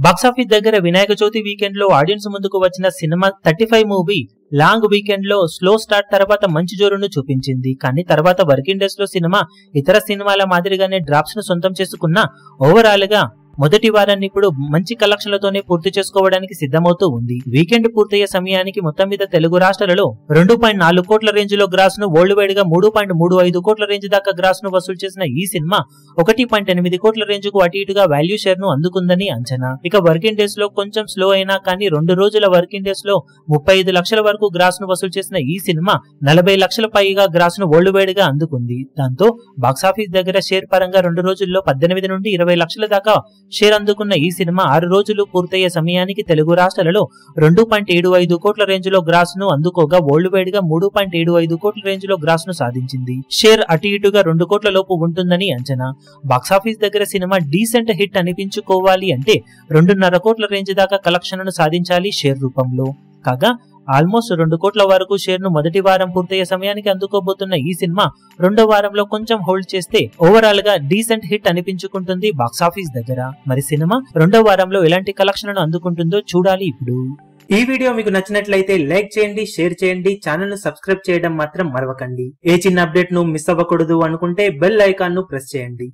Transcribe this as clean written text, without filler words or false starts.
Box office దగ్గర Vinayaka Chavithi weekend లో audience ముందుకు వచ్చిన సినిమా 35 మూవీ లాంగ్ వీకెండ్ లో స్లో స్టార్ట్ తర్వాత మంచి జోరును చూపించింది. కానీ తర్వాత వర్కింగ్ డేస్ లో సినిమా ఇతర సినిమాల మాదిరిగానే డ్రాప్స్ ను సొంతం చేసుకున్న ఓవరాల్ గా మొదటి వారాన్ని ఇప్పుడు మంచి కలెక్షన్లతోనే పూర్తి చేసుకోవడానికి సిద్ధమవుతూ ఉంది. వీకెండ్ పూర్తయ్యే సమయానికి మొత్తం మీద తెలుగు రాష్ట్రాలలో 2.4 కోట్ల రేంజ్ లో గ్రాస్ ను వరల్డ్ వైడ్ గా 3.35 కోట్ల రేంజ్ దాకా గ్రాస్ ను వసూలు చేసిన ఈ సినిమా 1.8 కోట్ల రేంజ్ కు అటు ఇటుగా వాల్యూ షేర్ ను అందుకుందని అంచనా. ఇక వర్కింగ్ డేస్ లో కొంచెం స్లో అయినా కానీ 2 రోజుల వర్కింగ్ డేస్ లో 35 లక్షల వరకు గ్రాస్ ను వసూలు చేసిన ఈ సినిమా 40 లక్షల పైగా గ్రాస్ ను వరల్డ్ వైడ్ గా అందుకుంది. దాంతో బాక్సాఫీస్ దగ్గర షేర్ పరంగా 2 రోజుల్లో 18 నుండి 20 లక్షల దాకా షేర్ అందుకున్న ఈ సినిమా 6 రోజులు పూర్తయ్యే సమయానికి తెలుగు రాష్ట్రాలలో 2.75 కోట్ల రేంజ్ లో గ్రాస్ ను అందుకోగా వరల్డ్ వైడ్ గా 3.75 కోట్ల రేంజ్ లో గ్రాస్ ను సాధించింది. షేర్ అటు ఇటుగా 2 కోట్ల లోపు ఉంటుందని అంచనా. బాక్సాఫీస్ దగ్గర సినిమా డీసెంట్ హిట్ అనిపించుకోవాలి అంటే 2.5 కోట్ల రేంజ్ దాకా కలెక్షన్ ను సాధించాలి షేర్ రూపంలో. కాగా ఆల్మోస్ట్ 2 కోట్ల వరకు షేర్ ను మొదటి వారం పూర్తయ్యే సమయానికి అందుకోబోతున్న ఈ సినిమా రెండో వారంలో కొంచెం హోల్డ్ చేస్తే ఓవరాల్ గా డీసెంట్ హిట్ అనిపించుకుంటుంది బాక్సాఫీస్ దగ్గర. మరి సినిమా రెండో వారంలో ఎలాంటి కలెక్షన్ అందుకుంటుందో చూడాలి ఇప్పుడు. ఈ వీడియో మీకు నచ్చినట్లయితే లైక్ చేయండి, షేర్ చేయండి, ఛానల్ ను సబ్స్క్రైబ్ చేయడం మాత్రం మరవకండి. ఏ చిన్న అప్డేట్ ను మిస్ అవ్వకూడదు అనుకుంటే బెల్ ఐకాన్ ను ప్రెస్ చేయండి.